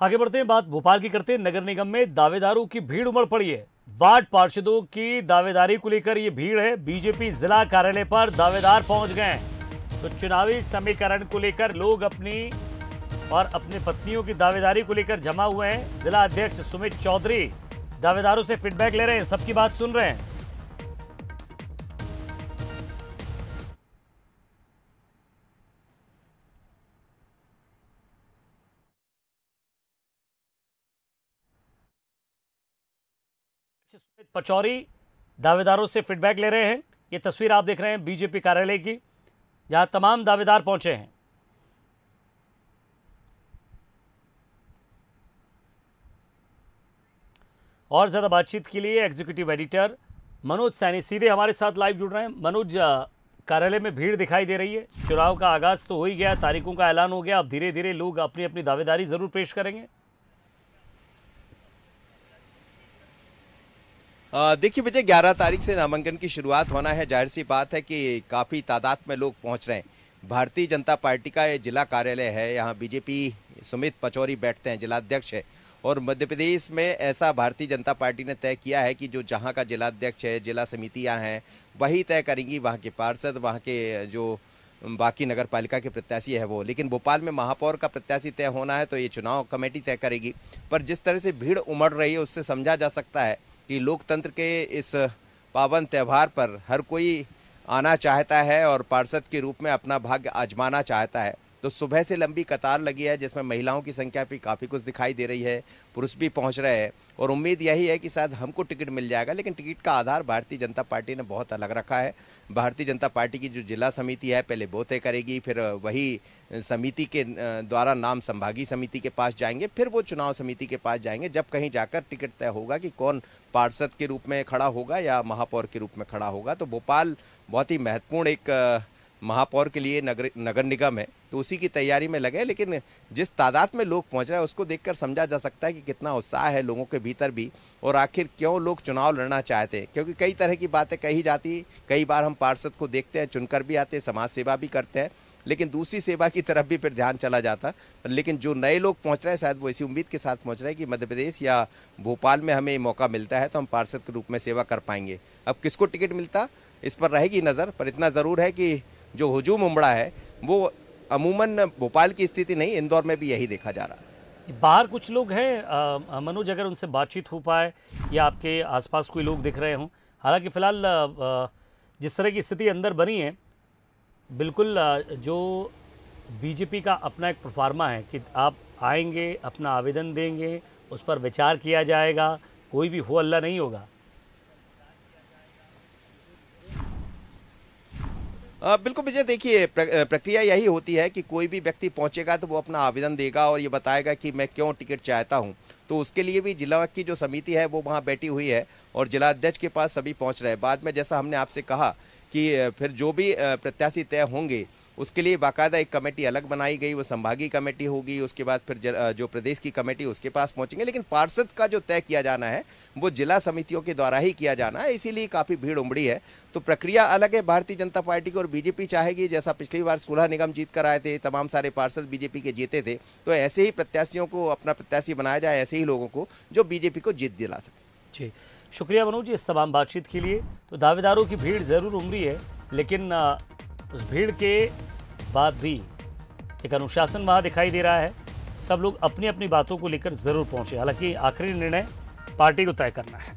आगे बढ़ते हैं, बात भोपाल की करते हैं। नगर निगम में दावेदारों की भीड़ उमड़ पड़ी है। वार्ड पार्षदों की दावेदारी को लेकर ये भीड़ है। बीजेपी जिला कार्यालय पर दावेदार पहुंच गए हैं। तो चुनावी समीकरण को लेकर लोग अपनी और अपनी पत्नियों की दावेदारी को लेकर जमा हुए हैं। जिला अध्यक्ष सुमित चौधरी दावेदारों से फीडबैक ले रहे हैं, सबकी बात सुन रहे हैं। सुमित पचौरी दावेदारों से फीडबैक ले रहे हैं। ये तस्वीर आप देख रहे हैं बीजेपी कार्यालय की, जहां तमाम दावेदार पहुंचे हैं। और ज्यादा बातचीत के लिए एग्जीक्यूटिव एडिटर मनोज सैनी सीधे हमारे साथ लाइव जुड़ रहे हैं। मनोज, कार्यालय में भीड़ दिखाई दे रही है। चुनाव का आगाज तो हो ही गया, तारीखों का ऐलान हो गया, अब धीरे धीरे लोग अपनी अपनी दावेदारी जरूर पेश करेंगे। देखिए विजय, 11 तारीख से नामांकन की शुरुआत होना है। जाहिर सी बात है कि काफ़ी तादाद में लोग पहुंच रहे हैं। भारतीय जनता पार्टी का ये जिला कार्यालय है, यहाँ बीजेपी सुमित पचौरी बैठते हैं, जिलाध्यक्ष है। और मध्य प्रदेश में ऐसा भारतीय जनता पार्टी ने तय किया है कि जो जहाँ का जिलाध्यक्ष है, जिला समितियाँ हैं, वही तय करेंगी वहाँ के पार्षद, वहाँ के जो बाकी नगर पालिका के प्रत्याशी है वो। लेकिन भोपाल में महापौर का प्रत्याशी तय होना है तो ये चुनाव कमेटी तय करेगी। पर जिस तरह से भीड़ उमड़ रही है उससे समझा जा सकता है कि लोकतंत्र के इस पावन त्यौहार पर हर कोई आना चाहता है और पार्षद के रूप में अपना भाग्य आजमाना चाहता है। तो सुबह से लंबी कतार लगी है, जिसमें महिलाओं की संख्या भी काफ़ी कुछ दिखाई दे रही है, पुरुष भी पहुंच रहे हैं। और उम्मीद यही है कि शायद हमको टिकट मिल जाएगा, लेकिन टिकट का आधार भारतीय जनता पार्टी ने बहुत अलग रखा है। भारतीय जनता पार्टी की जो जिला समिति है पहले वो तय करेगी, फिर वही समिति के द्वारा नाम संभागीय समिति के पास जाएंगे, फिर वो चुनाव समिति के पास जाएंगे, जब कहीं जाकर टिकट तय होगा कि कौन पार्षद के रूप में खड़ा होगा या महापौर के रूप में खड़ा होगा। तो भोपाल बहुत ही महत्वपूर्ण एक महापौर के लिए नगर निगम है, तो उसी की तैयारी में लगे। लेकिन जिस तादाद में लोग पहुंच रहे हैं उसको देखकर समझा जा सकता है कि कितना उत्साह है लोगों के भीतर भी, और आखिर क्यों लोग चुनाव लड़ना चाहते हैं। क्योंकि कई तरह की बातें कही जाती, कई बार हम पार्षद को देखते हैं चुनकर भी आते हैं, समाज सेवा भी करते हैं, लेकिन दूसरी सेवा की तरफ भी फिर ध्यान चला जाता। लेकिन जो नए लोग पहुंच रहे हैं शायद वो इसी उम्मीद के साथ पहुंच रहे हैं कि मध्य प्रदेश या भोपाल में हमें मौका मिलता है तो हम पार्षद के रूप में सेवा कर पाएंगे। अब किसको टिकट मिलता इस पर रहेगी नज़र, पर इतना ज़रूर है कि जो हुजूम उमड़ा है वो अमूमन भोपाल की स्थिति नहीं, इंदौर में भी यही देखा जा रहा है। बाहर कुछ लोग हैं मनोज, अगर उनसे बातचीत हो पाए या आपके आसपास कोई लोग दिख रहे हों। हालांकि फ़िलहाल जिस तरह की स्थिति अंदर बनी है, बिल्कुल जो बीजेपी का अपना एक प्रोफार्मा है कि आप आएंगे, अपना आवेदन देंगे, उस पर विचार किया जाएगा, कोई भी हो हल्ला नहीं होगा। बिल्कुल विजय, देखिए प्रक्रिया यही होती है कि कोई भी व्यक्ति पहुंचेगा तो वो अपना आवेदन देगा और ये बताएगा कि मैं क्यों टिकट चाहता हूं। तो उसके लिए भी जिला की जो समिति है वो वहां बैठी हुई है और जिला अध्यक्ष के पास सभी पहुंच रहे हैं। बाद में जैसा हमने आपसे कहा कि फिर जो भी प्रत्याशी तय होंगे उसके लिए बाकायदा एक कमेटी अलग बनाई गई, वो संभागीय कमेटी होगी। उसके बाद फिर जो प्रदेश की कमेटी उसके पास पहुंचेंगे। लेकिन पार्षद का जो तय किया जाना है वो जिला समितियों के द्वारा ही किया जाना है, इसीलिए काफ़ी भीड़ उमड़ी है। तो प्रक्रिया अलग है भारतीय जनता पार्टी की, और बीजेपी चाहेगी जैसा पिछली बार 16 निगम जीत कर आए थे, तमाम सारे पार्षद बीजेपी के जीते थे, तो ऐसे ही प्रत्याशियों को अपना प्रत्याशी बनाया जाए, ऐसे ही लोगों को जो बीजेपी को जीत दिला सके। जी, शुक्रिया मनोज जी इस तमाम बातचीत के लिए। तो दावेदारों की भीड़ ज़रूर उमड़ी है, लेकिन उस भीड़ के बाद भी एक अनुशासन वहाँ दिखाई दे रहा है। सब लोग अपनी अपनी बातों को लेकर ज़रूर पहुँचे। हालांकि आखिरी निर्णय पार्टी को तय करना है।